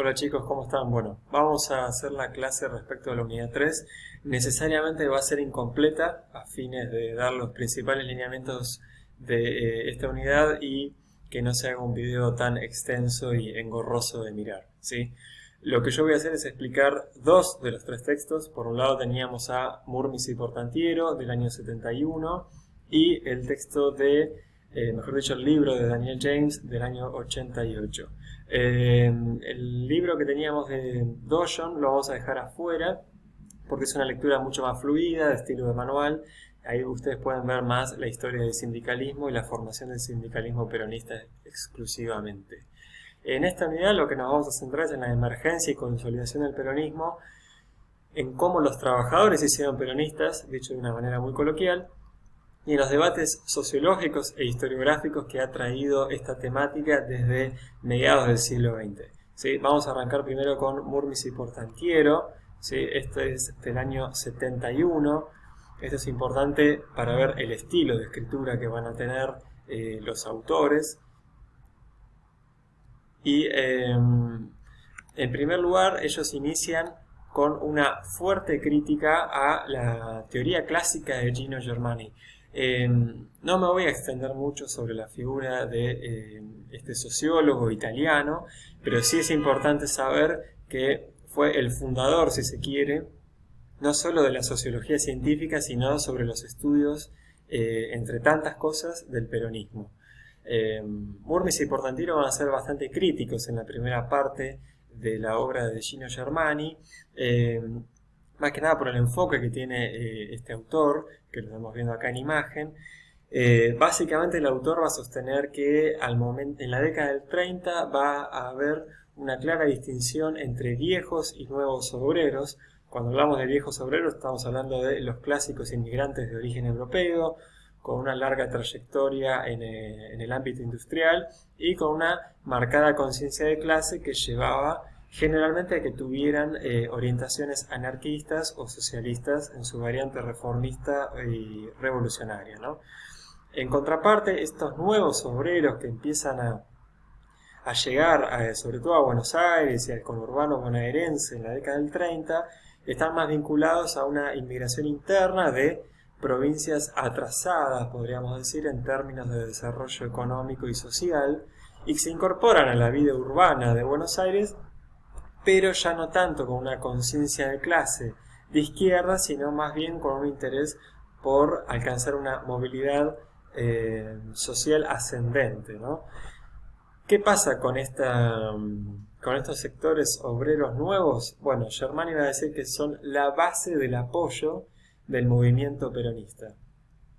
Hola chicos, ¿cómo están? Bueno, vamos a hacer la clase respecto a la unidad 3. Necesariamente va a ser incompleta a fines de dar los principales lineamientos de esta unidad y que no se haga un video tan extenso y engorroso de mirar, ¿sí? Lo que yo voy a hacer es explicar dos de los tres textos. Por un lado teníamos a Murmis y Portantiero del año 71 y el texto de, mejor dicho, el libro de Daniel James del año 88. El libro que teníamos de Dojon lo vamos a dejar afuera porque es una lectura mucho más fluida, de estilo de manual. Ahí ustedes pueden ver más la historia del sindicalismo y la formación del sindicalismo peronista exclusivamente. En esta unidad lo que nos vamos a centrar es en la emergencia y consolidación del peronismo, en cómo los trabajadores se hicieron peronistas, dicho de una manera muy coloquial, y en los debates sociológicos e historiográficos que ha traído esta temática desde mediados del siglo XX. ¿Sí? Vamos a arrancar primero con Murmis y Portantiero. ¿Sí? Este es del año 71. Esto es importante para ver el estilo de escritura que van a tener los autores. Y en primer lugar, ellos inician con una fuerte crítica a la teoría clásica de Gino Germani. No me voy a extender mucho sobre la figura de este sociólogo italiano, pero sí es importante saber que fue el fundador, si se quiere, no solo de la sociología científica, sino sobre los estudios, entre tantas cosas, del peronismo. Murmis y Portantiero van a ser bastante críticos en la primera parte de la obra de Gino Germani, más que nada por el enfoque que tiene este autor, que lo estamos viendo acá en imagen. Básicamente el autor va a sostener que en la década del 30 va a haber una clara distinción entre viejos y nuevos obreros. Cuando hablamos de viejos obreros estamos hablando de los clásicos inmigrantes de origen europeo, con una larga trayectoria en el ámbito industrial y con una marcada conciencia de clase que llevaba generalmente a que tuvieran orientaciones anarquistas o socialistas en su variante reformista y revolucionaria, ¿no? En contraparte, estos nuevos obreros que empiezan a llegar sobre todo a Buenos Aires y al conurbano bonaerense en la década del 30 están más vinculados a una inmigración interna de provincias atrasadas, podríamos decir, en términos de desarrollo económico y social, y que se incorporan a la vida urbana de Buenos Aires, pero ya no tanto con una conciencia de clase de izquierda, sino más bien con un interés por alcanzar una movilidad social ascendente, ¿no? ¿Qué pasa con estos sectores obreros nuevos? Bueno, Germani va a decir que son la base del apoyo del movimiento peronista.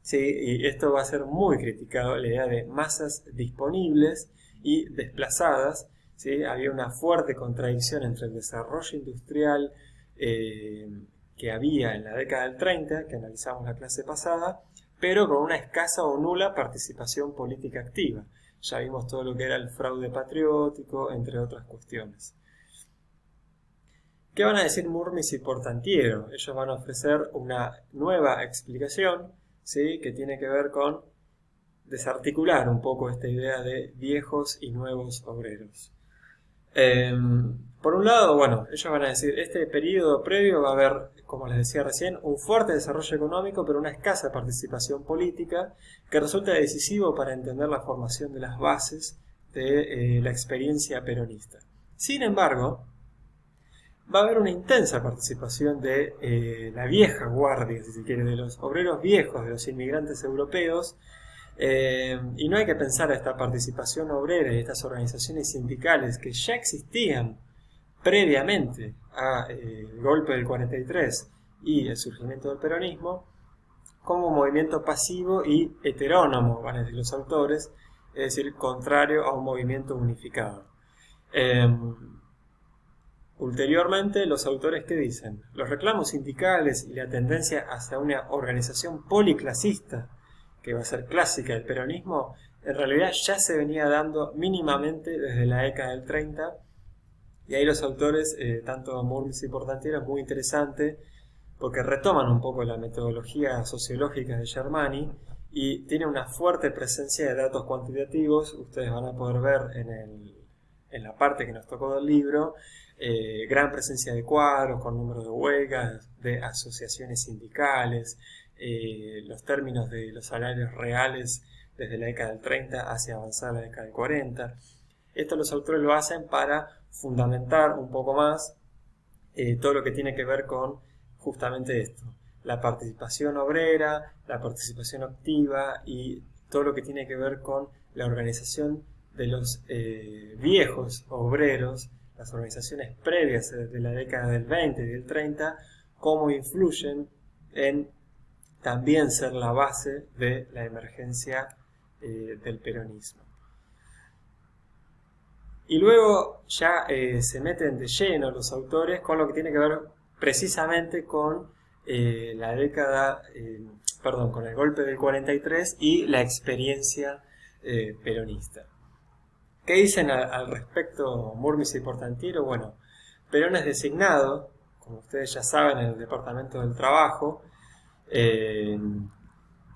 ¿Sí? Y esto va a ser muy criticado, la idea de masas disponibles y desplazadas. ¿Sí? Había una fuerte contradicción entre el desarrollo industrial que había en la década del 30, que analizamos la clase pasada, pero con una escasa o nula participación política activa. Ya vimos todo lo que era el fraude patriótico, entre otras cuestiones. ¿Qué van a decir Murmis y Portantiero? Ellos van a ofrecer una nueva explicación, ¿sí? Que tiene que ver con desarticular un poco esta idea de viejos y nuevos obreros. Por un lado, bueno, ellos van a decir, este periodo previo va a haber, como les decía recién, un fuerte desarrollo económico, pero una escasa participación política, que resulta decisivo para entender la formación de las bases de la experiencia peronista. Sin embargo, va a haber una intensa participación de la vieja guardia, si se quiere, de los obreros viejos, de los inmigrantes europeos, y no hay que pensar a esta participación obrera y estas organizaciones sindicales que ya existían previamente al golpe del 43 y el surgimiento del peronismo como un movimiento pasivo y heterónomo, van a decir los autores, es decir, contrario a un movimiento unificado. Ulteriormente, los autores ¿qué dicen? Los reclamos sindicales y la tendencia hacia una organización policlasista, que va a ser clásica del peronismo, en realidad ya se venía dando mínimamente desde la década del 30, y ahí los autores, tanto Murmis y Portantiero, es muy interesante, porque retoman un poco la metodología sociológica de Germani, y tiene una fuerte presencia de datos cuantitativos. Ustedes van a poder ver en la parte que nos tocó del libro, gran presencia de cuadros con números de huelgas, de asociaciones sindicales, los términos de los salarios reales desde la década del 30 hacia avanzar la década del 40. Esto los autores lo hacen para fundamentar un poco más todo lo que tiene que ver con justamente esto, la participación obrera, la participación activa y todo lo que tiene que ver con la organización de los viejos obreros, las organizaciones previas de la década del 20 y del 30, cómo influyen en también ser la base de la emergencia del peronismo. Y luego ya se meten de lleno los autores con lo que tiene que ver precisamente con la década, con el golpe del 43 y la experiencia peronista. ¿Qué dicen al respecto Murmis y Portantiero? Bueno, Perón es designado, como ustedes ya saben, en el Departamento del Trabajo,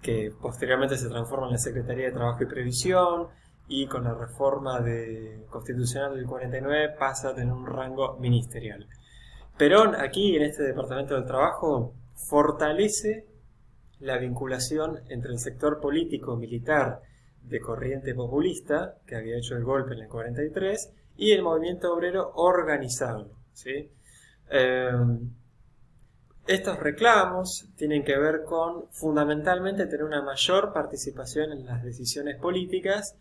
que posteriormente se transforma en la Secretaría de Trabajo y Previsión, y con la reforma constitucional del 49 pasa a tener un rango ministerial. Perón aquí, en este Departamento del Trabajo, fortalece la vinculación entre el sector político-militar de corriente populista, que había hecho el golpe en el 43, y el movimiento obrero organizado, ¿sí? Estos reclamos tienen que ver con, fundamentalmente, tener una mayor participación en las decisiones políticas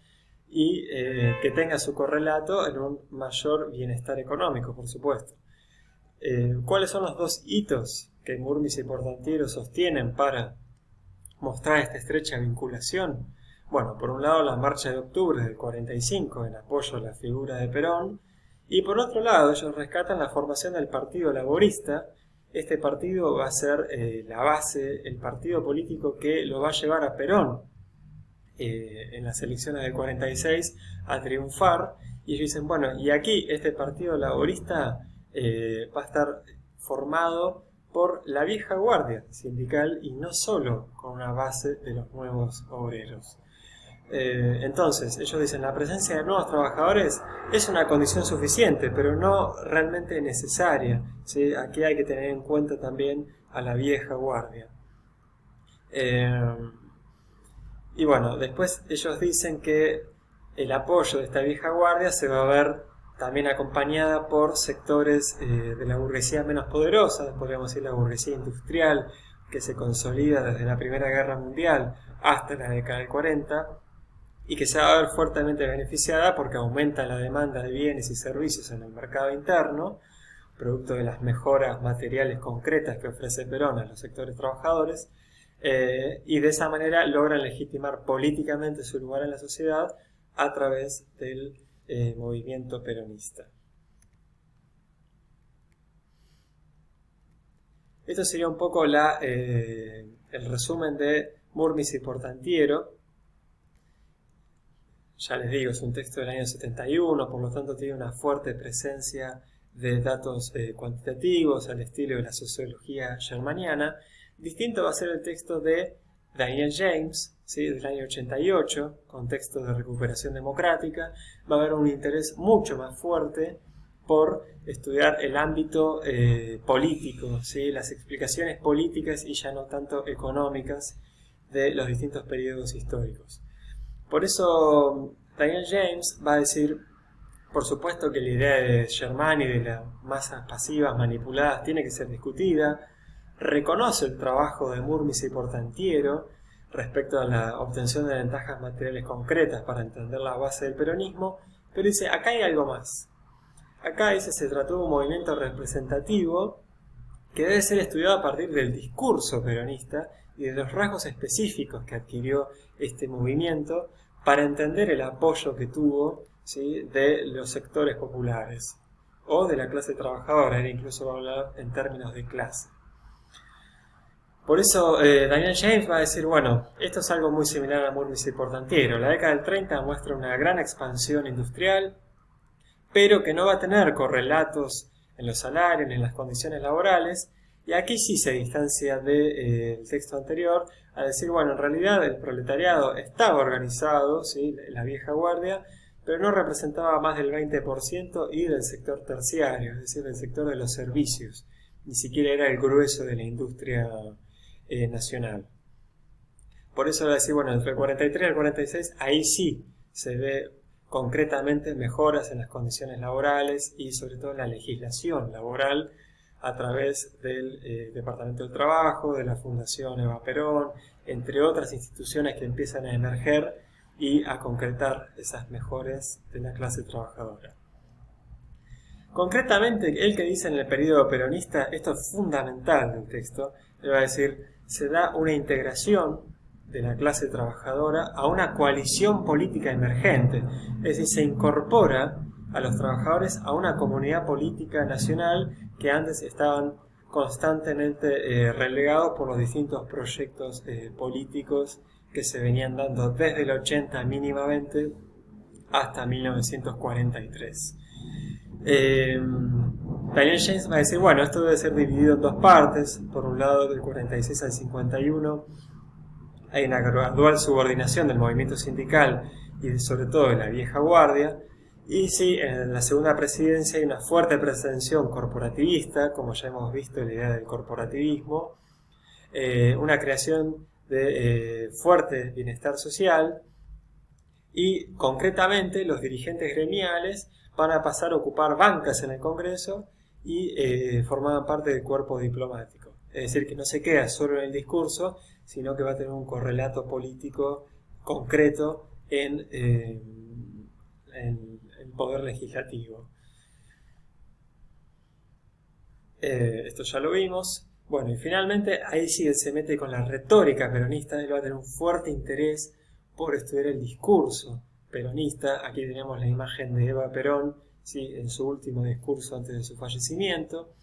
y que tenga su correlato en un mayor bienestar económico, por supuesto. ¿Cuáles son los dos hitos que Murmis y Portantiero sostienen para mostrar esta estrecha vinculación? Bueno, por un lado la marcha de octubre del 45 en apoyo a la figura de Perón, y por otro lado ellos rescatan la formación del Partido Laborista. Este partido va a ser la base, el partido político que lo va a llevar a Perón en las elecciones del 46 a triunfar, y ellos dicen, bueno, y aquí este Partido Laborista va a estar formado por la vieja guardia sindical y no solo con una base de los nuevos obreros. Entonces, ellos dicen, la presencia de nuevos trabajadores es una condición suficiente, pero no realmente necesaria, ¿sí? Aquí hay que tener en cuenta también a la vieja guardia. Y bueno, después ellos dicen que el apoyo de esta vieja guardia se va a ver también acompañada por sectores de la burguesía menos poderosa, podríamos decir la burguesía industrial, que se consolida desde la Primera Guerra Mundial hasta la década del 40, y que se va a ver fuertemente beneficiada porque aumenta la demanda de bienes y servicios en el mercado interno, producto de las mejoras materiales concretas que ofrece Perón a los sectores trabajadores, y de esa manera logran legitimar políticamente su lugar en la sociedad a través del movimiento peronista. Esto sería un poco el resumen de Murmis y Portantiero. Ya les digo, es un texto del año 71, por lo tanto tiene una fuerte presencia de datos cuantitativos al estilo de la sociología germaniana. Distinto va a ser el texto de Daniel James, ¿sí? Del año 88, con textos de recuperación democrática. Va a haber un interés mucho más fuerte por estudiar el ámbito político, ¿sí? Las explicaciones políticas y ya no tanto económicas de los distintos periodos históricos. Por eso Daniel James va a decir, por supuesto que la idea de Germani de las masas pasivas manipuladas tiene que ser discutida, reconoce el trabajo de Murmis y Portantiero respecto a la obtención de ventajas materiales concretas para entender la base del peronismo, pero dice, acá hay algo más. Acá dice, se trató de un movimiento representativo que debe ser estudiado a partir del discurso peronista y de los rasgos específicos que adquirió este movimiento para entender el apoyo que tuvo, ¿sí? De los sectores populares o de la clase trabajadora, él incluso va a hablar en términos de clase. Por eso Daniel James va a decir, bueno, esto es algo muy similar a Murmis y Portantiero. La década del 30 muestra una gran expansión industrial, pero que no va a tener correlatos en los salarios ni en las condiciones laborales, y aquí sí se distancia del texto anterior a decir, bueno, en realidad el proletariado estaba organizado, ¿sí? La vieja guardia, pero no representaba más del 20% y del sector terciario, es decir, del sector de los servicios. Ni siquiera era el grueso de la industria nacional. Por eso, decir, bueno, entre el 43 y el 46, ahí sí se ve concretamente mejoras en las condiciones laborales y sobre todo en la legislación laboral a través del Departamento del Trabajo, de la Fundación Eva Perón, entre otras instituciones que empiezan a emerger y a concretar esas mejoras de la clase trabajadora. Concretamente, él que dice en el periodo peronista, esto es fundamental del texto, le va a decir, se da una integración de la clase trabajadora a una coalición política emergente, es decir, se incorpora a los trabajadores a una comunidad política nacional que antes estaban constantemente relegados por los distintos proyectos políticos que se venían dando desde el 80 mínimamente hasta 1943. Daniel James va a decir, bueno, esto debe ser dividido en dos partes. Por un lado, del 46 al 51 hay una gradual subordinación del movimiento sindical y sobre todo de la vieja guardia. Y sí, en la segunda presidencia hay una fuerte pretensión corporativista, como ya hemos visto la idea del corporativismo, una creación de fuerte bienestar social y concretamente los dirigentes gremiales van a pasar a ocupar bancas en el Congreso y formaban parte del cuerpo diplomático. Es decir, que no se queda solo en el discurso, sino que va a tener un correlato político concreto en el poder legislativo. Esto ya lo vimos. Bueno, y finalmente ahí sí él se mete con la retórica peronista, él va a tener un fuerte interés por estudiar el discurso peronista. Aquí tenemos la imagen de Eva Perón, ¿sí?, en su último discurso antes de su fallecimiento.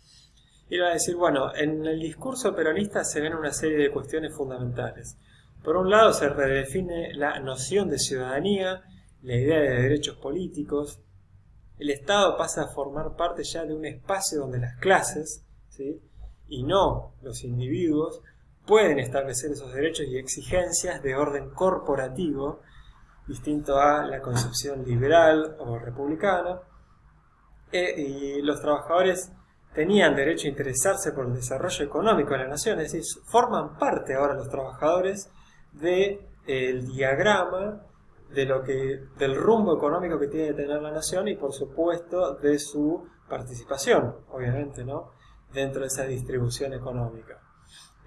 Y va a decir, bueno, en el discurso peronista se ven una serie de cuestiones fundamentales. Por un lado se redefine la noción de ciudadanía, la idea de derechos políticos. El Estado pasa a formar parte ya de un espacio donde las clases, ¿sí?, y no los individuos, pueden establecer esos derechos y exigencias de orden corporativo, distinto a la concepción liberal o republicana. Y los trabajadores tenían derecho a interesarse por el desarrollo económico de la nación, es decir, forman parte ahora los trabajadores del diagrama del rumbo económico que tiene que tener la nación y por supuesto de su participación, obviamente, ¿no?, dentro de esa distribución económica.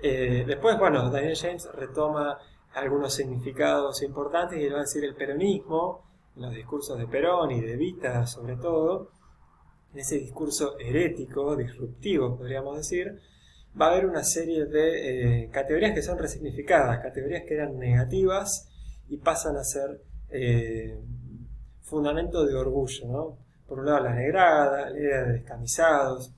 Después, bueno, Daniel James retoma algunos significados importantes y él va a decir el peronismo, en los discursos de Perón y de Evita sobre todo, en ese discurso herético, disruptivo, podríamos decir, va a haber una serie de categorías que son resignificadas, categorías que eran negativas y pasan a ser fundamento de orgullo, ¿no? Por un lado la negrada, la idea de descamisados,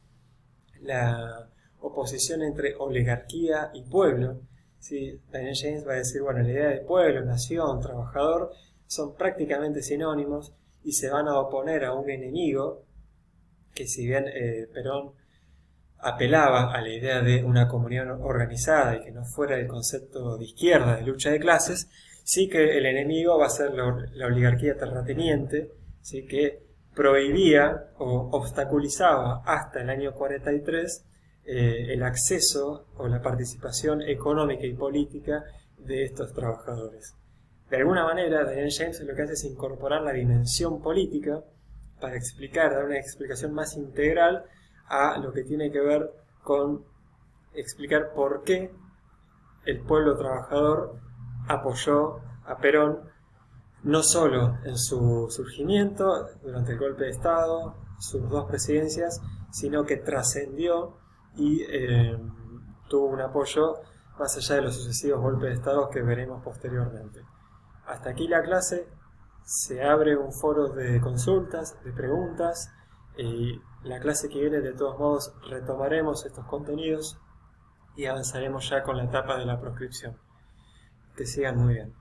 la oposición entre oligarquía y pueblo. ¿Sí? Daniel James va a decir, bueno, la idea de pueblo, nación, trabajador son prácticamente sinónimos y se van a oponer a un enemigo que, si bien Perón apelaba a la idea de una comunidad organizada y que no fuera el concepto de izquierda de lucha de clases, sí que el enemigo va a ser la oligarquía terrateniente, ¿sí?, que prohibía o obstaculizaba hasta el año 43 el acceso o la participación económica y política de estos trabajadores. De alguna manera, Daniel James lo que hace es incorporar la dimensión política para dar una explicación más integral a lo que tiene que ver con explicar por qué el pueblo trabajador apoyó a Perón, no solo en su surgimiento, durante el golpe de Estado, sus dos presidencias, sino que trascendió y tuvo un apoyo más allá de los sucesivos golpes de Estado que veremos posteriormente. Hasta aquí la clase. Se abre un foro de consultas, de preguntas, y la clase que viene de todos modos retomaremos estos contenidos y avanzaremos ya con la etapa de la proscripción. Que sigan muy bien.